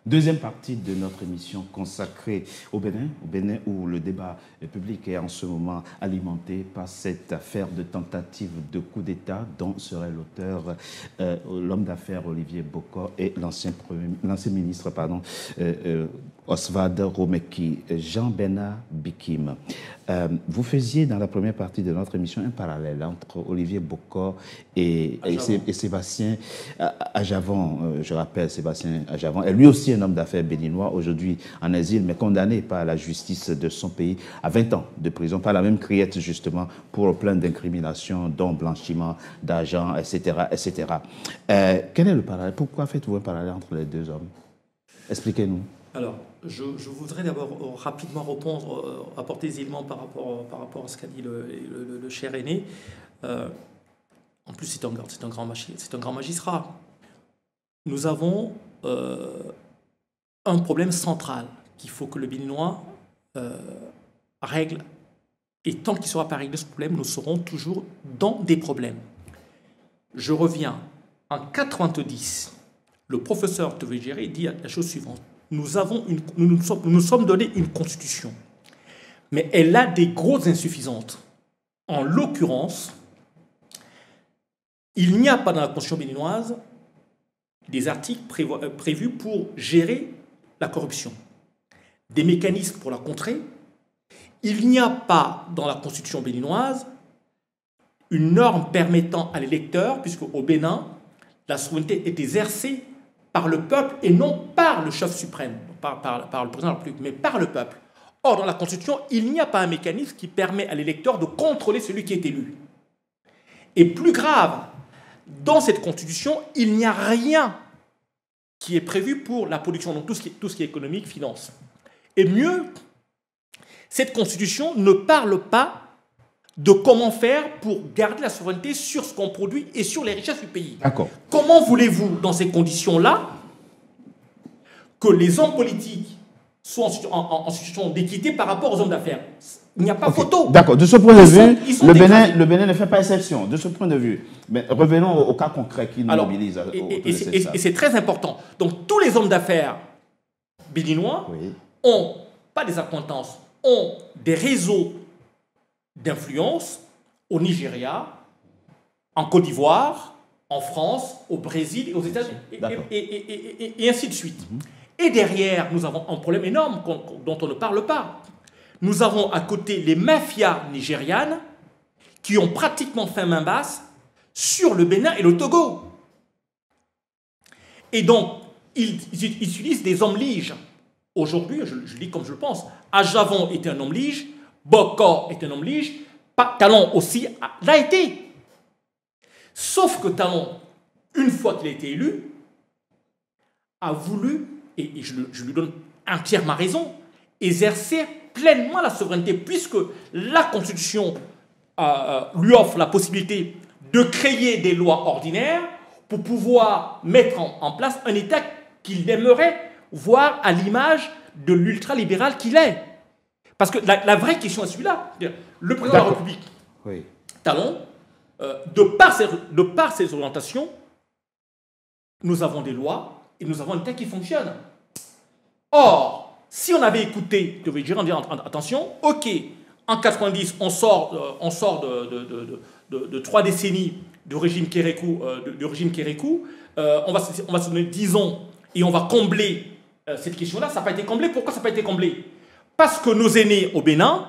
Deuxième partie de notre émission consacrée au Bénin où le débat public est en ce moment alimenté par cette affaire de tentative de coup d'État dont serait l'auteur l'homme d'affaires Olivier Bokor et l'ancien ministre Oswald Romeki. Jean-Bernard Bikim. Vous faisiez dans la première partie de notre émission un parallèle entre Olivier Bokor et Sébastien Ajavon. Je rappelle, Sébastien Ajavon est lui aussi un homme d'affaires béninois, aujourd'hui en exil, mais condamné par la justice de son pays à 20 ans de prison, par la même criette justement, pour plein d'incriminations, dont blanchiment d'argent, etc. etc. Quel est le parallèle? Pourquoi faites-vous un parallèle entre les deux hommes? Expliquez-nous. Alors, je voudrais d'abord rapidement répondre, apporter des éléments par rapport à ce qu'a dit le cher aîné. En plus, c'est un grand magistrat. Nous avons un problème central qu'il faut que le Béninois règle. Et tant qu'il ne sera pas réglé ce problème, nous serons toujours dans des problèmes. Je reviens. En 90, le professeur Tevegere dit la chose suivante. Nous nous sommes donné une constitution, mais elle a des grosses insuffisances. En l'occurrence, il n'y a pas dans la constitution béninoise des articles prévus pour gérer la corruption, des mécanismes pour la contrer. Il n'y a pas dans la constitution béninoise une norme permettant à l'électeur, puisque au Bénin, la souveraineté est exercée par le peuple et non par le chef suprême, par le président de la République, mais par le peuple. Or, dans la Constitution, il n'y a pas un mécanisme qui permet à l'électeur de contrôler celui qui est élu. Et plus grave, dans cette Constitution, il n'y a rien qui est prévu pour la production, donc tout ce qui est économique, finance. Et mieux, cette Constitution ne parle pas de comment faire pour garder la souveraineté sur ce qu'on produit et sur les richesses du pays. D'accord. Comment voulez-vous, dans ces conditions-là, que les hommes politiques soient en situation d'équité par rapport aux hommes d'affaires? Il n'y a pas photo. D'accord. De ce point de vue, le Bénin ne fait pas exception. De ce point de vue. Mais revenons au cas concret qui nous mobilise. Et c'est très important. Donc, tous les hommes d'affaires béninois ont, pas des accointances, ont des réseaux d'influence au Nigeria, en Côte d'Ivoire, en France, au Brésil et aux États-Unis, et ainsi de suite. Et derrière, nous avons un problème énorme dont on ne parle pas. Nous avons à côté les mafias nigérianes qui ont pratiquement fait main basse sur le Bénin et le Togo. Et donc, ils utilisent des hommes liges. Aujourd'hui, je dis comme je le pense, Ajavon était un homme lige, Bokor est un homme lige, Talon aussi l'a été. Sauf que Talon, une fois qu'il a été élu, a voulu, et je lui donne entièrement raison, exercer pleinement la souveraineté, puisque la Constitution lui offre la possibilité de créer des lois ordinaires pour pouvoir mettre en place un État qu'il aimerait voir à l'image de l'ultralibéral qu'il est. Parce que la vraie question est celui-là. Le président de la République, Talon, de par ses orientations, nous avons des lois et nous avons un État qui fonctionne. Or, si on avait écouté, je vais dire, attention, ok, en 90, on sort de 3 décennies du régime Kérékou, on va se donner 10 ans et on va combler cette question-là. Ça n'a pas été comblé. Pourquoi ça n'a pas été comblé? Parce que nos aînés au Bénin,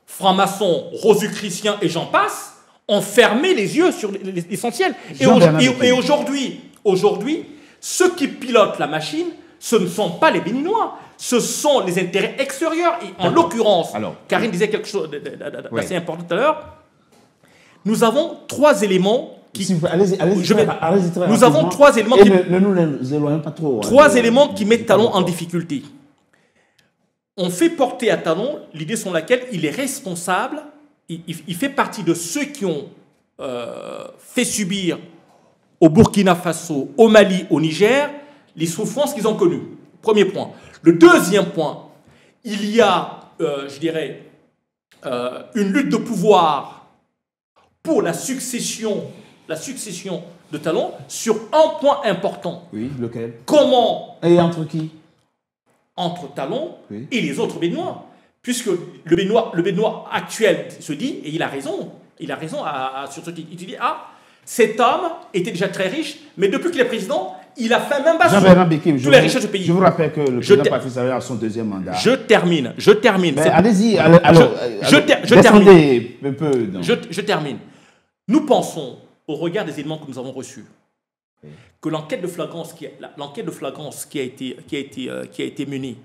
francs-maçons, Rosicruciens et j'en passe, ont fermé les yeux sur l'essentiel. Et aujourd'hui, ceux qui pilotent la machine, ce ne sont pas les Béninois, ce sont les intérêts extérieurs. Et en l'occurrence, Karine disait quelque chose d'assez important tout à l'heure, nous avons 3 éléments nous avons 3 éléments qui mettent Talon en difficulté. On fait porter à Talon l'idée selon laquelle il est responsable, il fait partie de ceux qui ont fait subir au Burkina Faso, au Mali, au Niger, les souffrances qu'ils ont connues. Premier point. Le deuxième point, il y a, une lutte de pouvoir pour la succession de Talon sur un point important. Oui, lequel? Comment? Et entre qui? Entre Talon et les autres Béninois. Puisque le Béninois actuel se dit, et il a raison sur ce titre, il dit, ah, cet homme était déjà très riche, mais depuis qu'il est président, il a fait même pas Jean-Bernard Békim, tous les richesses du pays. Je vous rappelle que le président Patrice Talon a son deuxième mandat. Je termine. Allez-y, descendez un peu. Je termine. Nous pensons, au regard des éléments que nous avons reçus, que l'enquête de flagrance qui a été menée,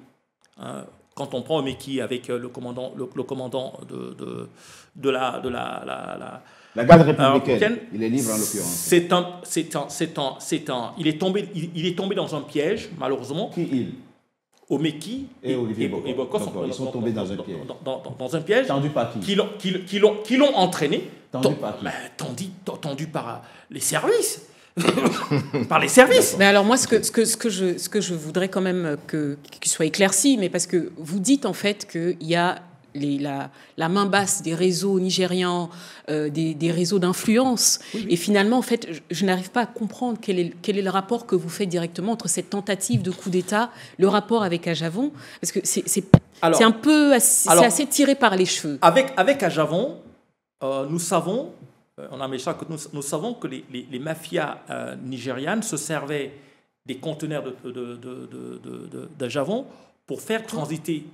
quand on prend Omeki avec le commandant de la garde républicaine, il est libre en l'occurrence. Il est tombé dans un piège, malheureusement. Qui il? Omeki et Olivier Bokor. Ils sont tombés dans un piège. Dans un piège. Tendu par qui? Qui l'ont entraîné. Tendu par qui? Tendu par les services. Par les services. Mais alors moi, ce que je voudrais quand même qu'il soit éclairci, mais parce que vous dites en fait qu'il y a la main basse des réseaux nigérians, des réseaux d'influence. Oui. Et finalement, en fait, je n'arrive pas à comprendre quel est le rapport que vous faites directement entre cette tentative de coup d'État, le rapport avec Ajavon, parce que c'est un peu assez tiré par les cheveux. Avec Ajavon, nous savons, nous savons que les mafias nigérianes se servaient des conteneurs d'Ajavon pour faire transiter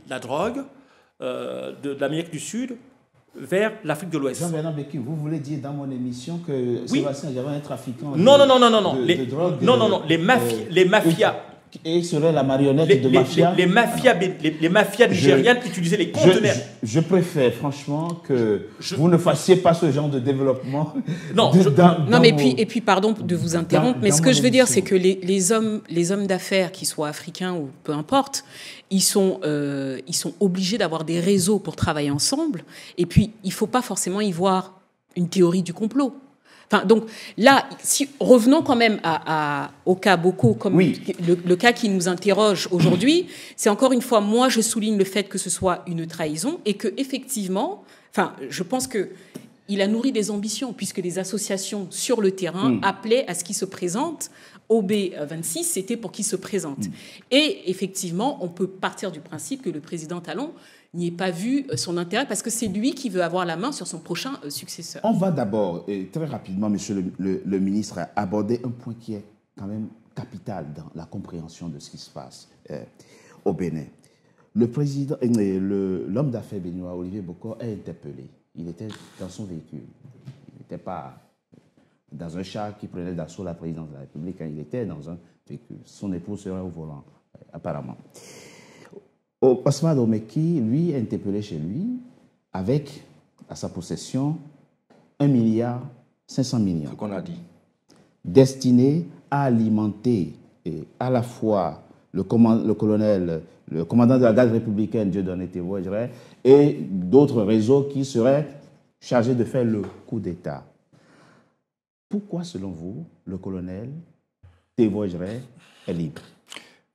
la drogue de l'Amérique du Sud vers l'Afrique de l'Ouest. Jean-Bernard Békim, vous voulez dire dans mon émission que Sébastien Ajavon est un trafiquant de drogue? Non, les mafias. Et serait la marionnette de mafia. Les mafias nigérianes utilisaient les conteneurs. Je préfère franchement que vous ne fassiez pas ce genre de développement. Et puis pardon de vous interrompre, mais ce que je veux dire, c'est que les hommes d'affaires, qui soient africains ou peu importe, ils sont obligés d'avoir des réseaux pour travailler ensemble. Et puis il ne faut pas forcément y voir une théorie du complot. Enfin, donc là, revenons quand même au cas Boko, comme le cas qui nous interroge aujourd'hui. C'est encore une fois, moi, je souligne le fait que ce soit une trahison et que effectivement, je pense que il a nourri des ambitions puisque les associations sur le terrain appelaient à ce qu'il se présente. OB26, c'était pour qu'il se présente. Et effectivement, on peut partir du principe que le président Talon n'y ait pas vu son intérêt parce que c'est lui qui veut avoir la main sur son prochain successeur. On va d'abord, très rapidement, monsieur le ministre, aborder un point qui est quand même capital dans la compréhension de ce qui se passe au Bénin. L'homme d'affaires béninois, Olivier Bokor, est interpellé. Il était dans son véhicule. Il n'était pas dans un char qui prenait d'assaut la présidence de la République. Il était dans un véhicule. Son épouse serait au volant, apparemment. Osman Omeki, lui, est interpellé chez lui avec, à sa possession, 1,5 milliard. Ce qu'on a dit. Destiné à alimenter à la fois le commandant de la garde républicaine, Dieudonné Tévoigré, et d'autres réseaux qui seraient chargés de faire le coup d'État. Pourquoi, selon vous, le colonel Tévoigré est libre?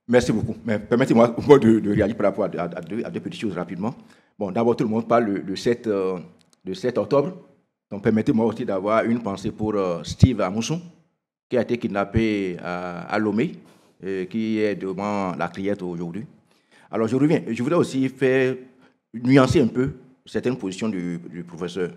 Merci beaucoup. Mais permettez-moi de réagir par rapport à deux petites choses rapidement. Bon, d'abord, tout le monde parle de 7 octobre. Donc, permettez-moi aussi d'avoir une pensée pour Steve Amousson, qui a été kidnappé à Lomé, qui est devant la Criette aujourd'hui. Alors, je reviens. Je voudrais aussi faire nuancer un peu certaines positions du professeur.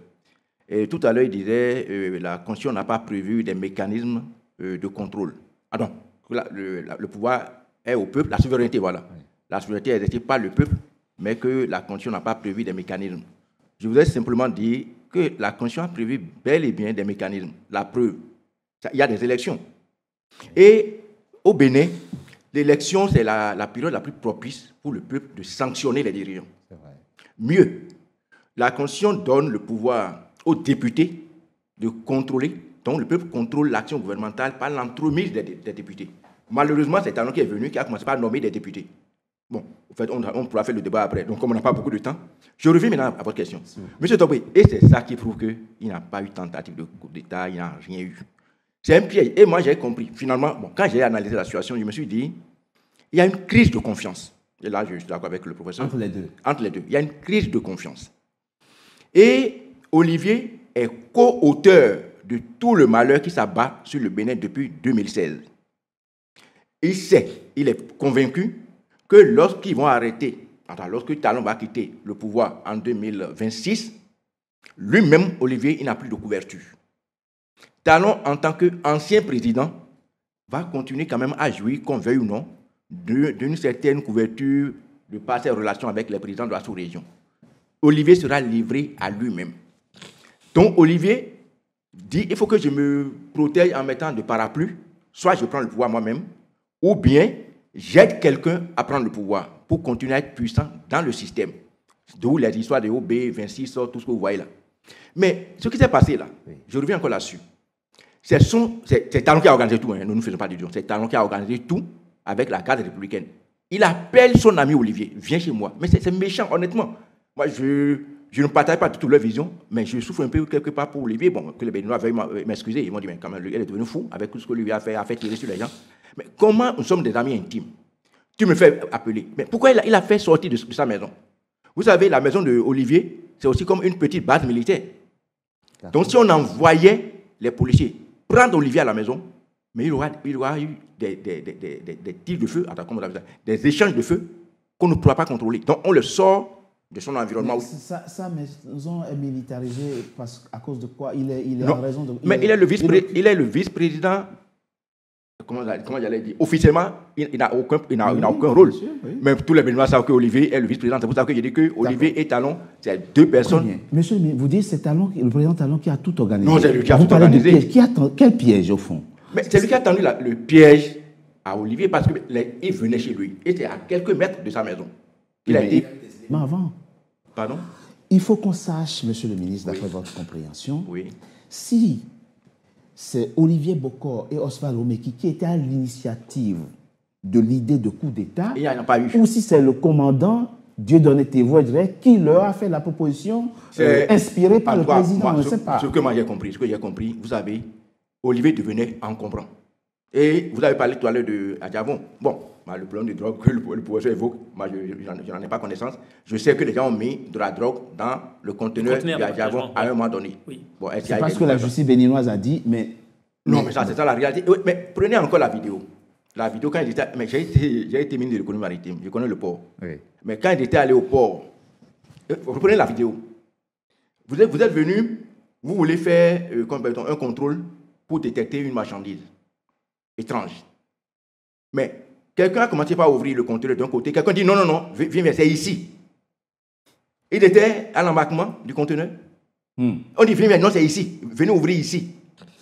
Et tout à l'heure, il disait la Constitution n'a pas prévu des mécanismes de contrôle. Ah non, le pouvoir est au peuple, la souveraineté, voilà. Oui. La souveraineté est exercée par le peuple, mais que la Constitution n'a pas prévu des mécanismes. Je voudrais simplement dire que la Constitution a prévu bel et bien des mécanismes. La preuve, il y a des élections. Et au Bénin, l'élection, c'est la période la plus propice pour le peuple de sanctionner les dirigeants. C'est vrai. Mieux, la Constitution donne le pouvoir aux députés de contrôler, donc le peuple contrôle l'action gouvernementale par l'entremise des députés. Malheureusement, c'est Talon qui est venu, qui a commencé par nommer des députés. Bon, en fait, on pourra faire le débat après. Donc, comme on n'a pas beaucoup de temps, je reviens maintenant à votre question. Monsieur Tobé, et c'est ça qui prouve qu'il n'y a pas eu tentative de coup d'État, il n'y a rien eu. C'est un piège. Et moi, j'ai compris. Finalement, quand j'ai analysé la situation, je me suis dit, il y a une crise de confiance. Et là, je suis d'accord avec le professeur. Entre les deux. Entre les deux. Il y a une crise de confiance. Et Olivier est co-auteur de tout le malheur qui s'abat sur le Bénin depuis 2016. Il sait, il est convaincu que lorsqu'ils vont arrêter, lorsque Talon va quitter le pouvoir en 2026, lui-même, Olivier, il n'a plus de couverture. Talon, en tant qu'ancien président, va continuer quand même à jouir, qu'on veuille ou non, d'une certaine couverture de par ses relations avec les présidents de la sous-région. Olivier sera livré à lui-même. Donc Olivier dit, il faut que je me protège en mettant de parapluie, soit je prends le pouvoir moi-même, ou bien j'aide quelqu'un à prendre le pouvoir pour continuer à être puissant dans le système. D'où les histoires de OB, 26, tout ce que vous voyez là. Mais ce qui s'est passé là, je reviens encore là-dessus. C'est Talon qui a organisé tout, hein, nous ne faisons pas d'illusions. C'est Talon qui a organisé tout avec la garde républicaine. Il appelle son ami Olivier, viens chez moi. Mais c'est méchant, honnêtement. Moi, je ne partage pas toute leur vision, mais je souffre un peu quelque part pour Olivier. Bon, que les Béninois veuillent m'excuser. Ils m'ont dit, mais quand même, elle est devenue fou avec tout ce que Olivier a fait tirer sur les gens. Mais comment nous sommes des amis intimes? Tu me fais appeler. Mais pourquoi il a fait sortir de sa maison? Vous savez, la maison de Olivier, c'est aussi comme une petite base militaire. Donc, si on envoyait les policiers prendre Olivier à la maison, mais il y aura eu des tirs de feu, des échanges de feu qu'on ne pourra pas contrôler. Donc, on le sort de son environnement. Sa maison est militarisée à cause de quoi? Il est en raison de... Mais il est le vice-président. Comment j'allais dire? Officiellement, il n'a aucun rôle. Sûr, oui. Mais tous les Béninois savent qu'Olivier est le vice-président. C'est pour ça que j'ai dit que Olivier et Talon, c'est deux personnes. Monsieur, vous dites que c'est le président Talon qui a tout organisé. Non, c'est lui qui a tout organisé. Quel piège, au fond? Mais c'est lui qui a tendu le piège à Olivier parce qu'il venait chez lui. Il était à quelques mètres de sa maison. Mais avant. Pardon? Il faut qu'on sache, monsieur le ministre, d'après votre compréhension, oui. Si c'est Olivier Bokor et Oswald Omeki qui étaient à l'initiative de l'idée de coup d'État, il n'y en a pas eu. Ou si c'est le commandant Dieudonné Tévois qui leur a fait la proposition inspirée par le président, je ne sais pas. Ce que j'ai compris, vous savez, Olivier devenait encombrant. Et vous avez parlé tout à l'heure de Adjavon. Bon, le problème de drogue que le professeur évoque, moi je n'en ai pas connaissance. Je sais que les gens ont mis de la drogue dans le conteneur d'Adjavon à un moment donné. Oui. Bon, c'est parce que la justice béninoise a dit, mais... Non, mais ça, c'est ça la réalité. Oui, mais prenez encore la vidéo. La vidéo, quand il était... Mais j'ai été ministre de l'économie maritime, je connais le port. Oui. Mais quand il était allé au port, reprenez la vidéo. Vous êtes venu, vous voulez faire un contrôle pour détecter une marchandise étrange. Mais quelqu'un a commencé par ouvrir le conteneur d'un côté. Quelqu'un dit non, viens, c'est ici. Il était à l'embarquement du conteneur. On dit viens, non, c'est ici. Venez ouvrir ici.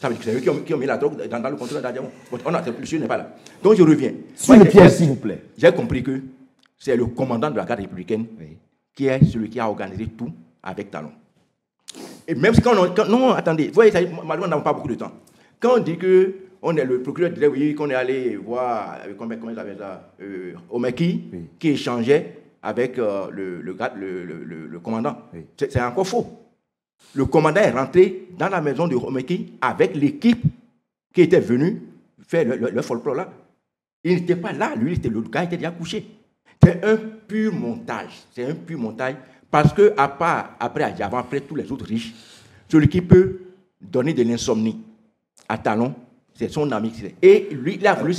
Ça veut dire que c'est eux qui ont mis la drogue dans le conteneur d'Adjamon. Le monsieur n'est pas là. Donc je reviens. Sur le piège, s'il vous plaît. J'ai compris que c'est le commandant de la garde républicaine qui est celui qui a organisé tout avec Talon. Et même si non, attendez, vous voyez, malheureusement, nous n'avons pas beaucoup de temps. Quand on dit que on est le procureur disait oui, qu'on est allé voir, comment il s'appelle ça, Omeki, qui échangeait avec le commandant. Oui. C'est encore faux. Le commandant est rentré dans la maison de Omeki avec l'équipe qui était venue faire le folklore là. Il n'était pas là, lui, le gars était déjà couché. C'est un pur montage. Parce que après tous les autres riches, celui qui peut donner de l'insomnie à Talon, c'est son ami. Et lui, il a voulu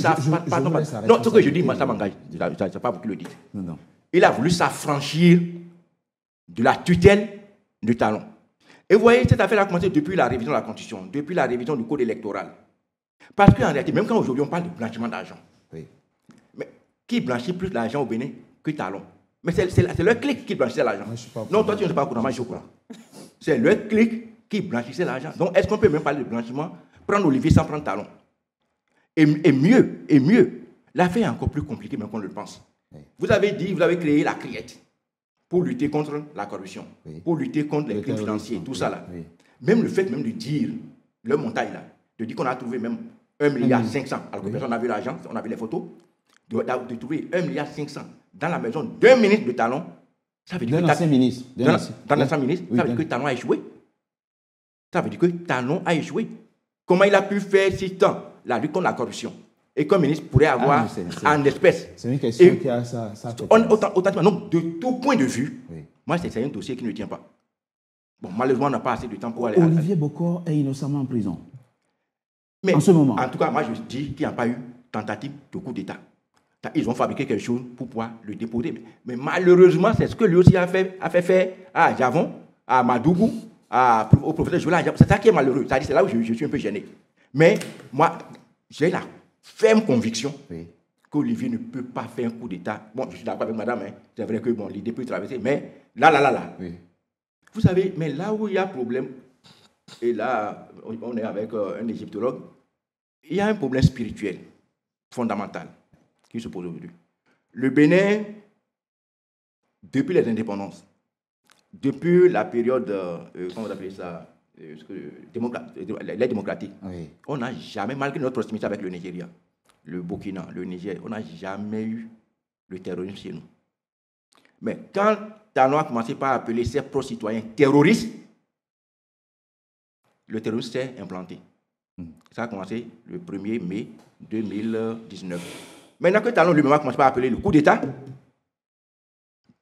non, ce que je dis, moi, ça m'engage. Je ne sais pas vous qui le dites. Non. Il a voulu s'affranchir de la tutelle de Talon. Et vous voyez, cette affaire a commencé depuis la révision de la Constitution, depuis la révision du Code électoral. Parce qu'en réalité, même quand aujourd'hui on parle de blanchiment d'argent, mais qui blanchit plus d'argent au Bénin que Talon? Mais c'est leur clic qui blanchissait l'argent. Non, toi tu ne sais pas au courant, je crois. C'est leur clic qui blanchissait l'argent. Donc est-ce qu'on peut même parler de blanchiment? Prendre Olivier sans prendre Talon. Et mieux, l'affaire est encore plus compliquée même qu'on le pense. Oui. Vous avez créé la criette pour lutter contre la corruption, pour lutter contre les crimes financiers, tout ça là. Oui. Même le fait même de dire, le montage là, de dire qu'on a trouvé même 1,5 milliard, alors que personne n'a vu l'argent, on a vu les photos, de trouver 1,5 milliard dans la maison d'un ministre de Talon, ça veut dire que l'ancien ministre, ça veut dire que Talon a échoué. Ça veut dire que Talon a échoué. Comment il a pu faire si tant la lutte contre la corruption et qu'un ministre pourrait avoir en espèces? C'est une question qui a ça. Donc, de tout point de vue, moi, c'est un dossier qui ne tient pas. Bon, malheureusement, on n'a pas assez de temps pour aller... Olivier Bokor est innocemment en prison. Mais en ce moment. En tout cas, moi, je dis qu'il n'y a pas eu tentative de coup d'État. Ils ont fabriqué quelque chose pour pouvoir le déposer. Mais malheureusement, c'est ce que lui aussi a fait faire à Javon, à Madougou, au professeur Jola. C'est ça qui est malheureux. C'est là où je suis un peu gêné. Mais moi, j'ai la ferme conviction qu'Olivier ne peut pas faire un coup d'État. Bon, je suis d'accord avec madame. Hein. C'est vrai que bon, l'idée peut traverser. Mais là. Oui. Vous savez, mais là où il y a problème, et là, on est avec un égyptologue, il y a un problème spirituel fondamental qui se pose aujourd'hui. Le Bénin, depuis les indépendances, depuis la période, comment on appelle ça, les démocratiques, on n'a jamais, malgré notre proximité avec le Nigeria, le Burkina, le Niger, on n'a jamais eu le terrorisme chez nous. Mais quand Talon a commencé par appeler ses pro-citoyens terroristes, le terrorisme s'est implanté. Ça a commencé le 1er mai 2019. Maintenant que Talon lui-même a commencé par appeler le coup d'État,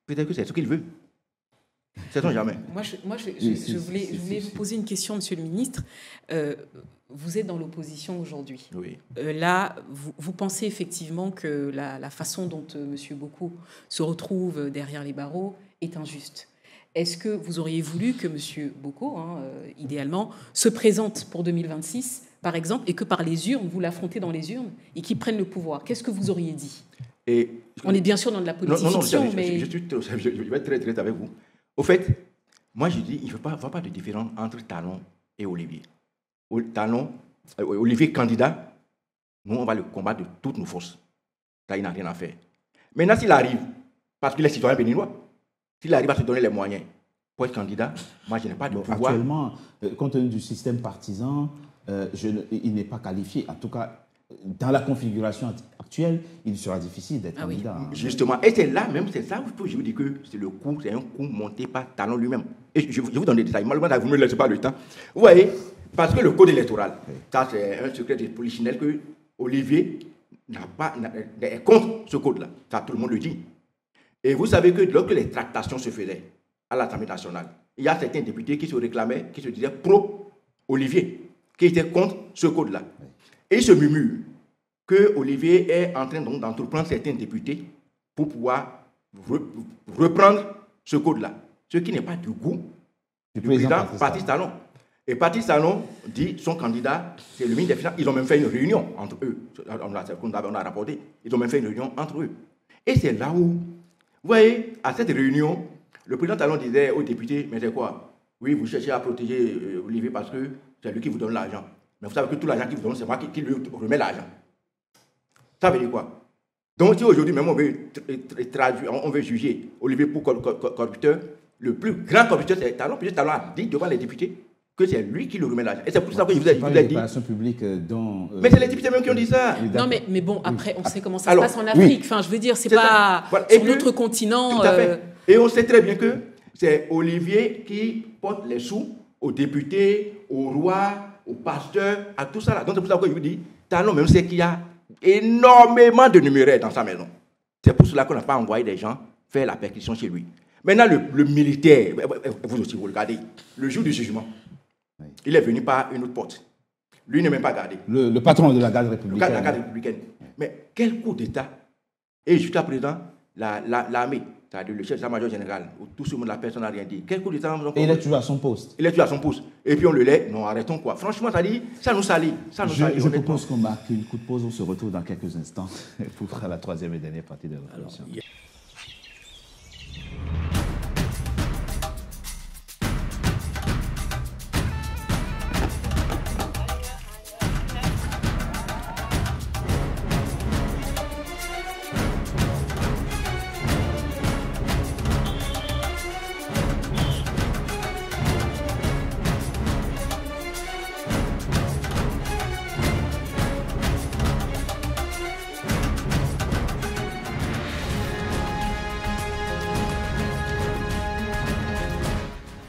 peut-être que c'est ce qu'il veut. Sait-on jamais. Je voulais vous poser une question, monsieur le ministre. Vous êtes dans l'opposition aujourd'hui. Oui. Là, vous pensez effectivement que la façon dont monsieur Boko se retrouve derrière les barreaux est injuste. Est-ce que vous auriez voulu que monsieur Boko, idéalement, se présente pour 2026, par exemple, et que par les urnes, vous l'affrontez dans les urnes et qu'il prenne le pouvoir? Qu'est-ce que vous auriez dit? On est bien sûr dans de la politique fiction, mais... Je vais être très direct avec vous. Au fait, moi je dis, il ne faut pas de différence entre Talon et Olivier. Olivier candidat, nous on va le combattre de toutes nos forces. Là, il n'a rien à faire. Maintenant, s'il arrive, parce qu'il est citoyen béninois, s'il arrive à se donner les moyens pour être candidat, moi je n'ai pas de pouvoir. Actuellement, compte tenu du système partisan, il n'est pas qualifié. En tout cas, dans la configuration actuelle, il sera difficile d'être candidat. Oui. Justement, et c'est là même, c'est ça où je vous dis que c'est un coup monté par Talon lui-même. Et je vous donne des détails. Malheureusement, vous ne me laissez pas le temps. Vous voyez, parce que le code électoral, ça c'est un secret de polichinelle que Olivier est contre ce code-là. Ça, tout le monde le dit. Et vous savez que lorsque les tractations se faisaient à l'Assemblée nationale, il y a certains députés qui se réclamaient, qui se disaient pro-Olivier, qui étaient contre ce code-là. Et il se murmure que Olivier est en train d'entreprendre certains députés pour pouvoir reprendre ce code-là. Ce qui n'est pas du goût du président Patrice Talon. Et Patrice Talon dit son candidat, c'est le ministre des Finances. Ils ont même fait une réunion entre eux. On a rapporté. Ils ont même fait une réunion entre eux. Et c'est là où, vous voyez, à cette réunion, le président Talon disait aux députés, mais c'est quoi? Oui, vous cherchez à protéger Olivier parce que c'est lui qui vous donne l'argent. Mais vous savez que tout l'argent qu'il vous donne, c'est moi qui lui remets l'argent. Ça veut dire quoi? Donc si aujourd'hui même on veut juger Olivier pour corrupteur, le plus grand corrupteur c'est Talon, puisque Talon a dit devant les députés que c'est lui qui le remet l'argent. Et c'est pour ça que je vous ai dit. Mais c'est les députés même qui ont dit ça. Non, mais bon, après, on sait comment ça se passe en Afrique. Oui. Enfin, je veux dire, c'est pas sur notre continent. Tout à fait. Et on sait très bien que c'est Olivier qui porte les sous aux députés, aux rois, aux pasteurs, à tout ça là. Donc c'est pour ça que je vous dis, Talon même sait qu'il y a énormément de numéraires dans sa maison. C'est pour cela qu'on n'a pas envoyé des gens faire la perquisition chez lui. Maintenant, le militaire, vous aussi, vous regardez, le jour du jugement, il est venu par une autre porte. Lui n'est même pas gardé. Le patron de la garde républicaine. La garde républicaine. Mais quel coup d'État? Et jusqu'à présent, l'armée, c'est-à-dire le chef d'état-major général, où tout ce monde, la personne n'a rien dit. Quel coup d'État? Et il est toujours à son poste. Il est toujours à son poste. Et puis on le laisse. Non, arrêtons quoi. Franchement, ça nous salit. Je propose qu'on marque une coup de pause. On se retrouve dans quelques instants pour faire la troisième et dernière partie de la réflexion.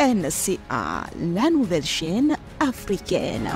NCA, la nouvelle chaîne africaine.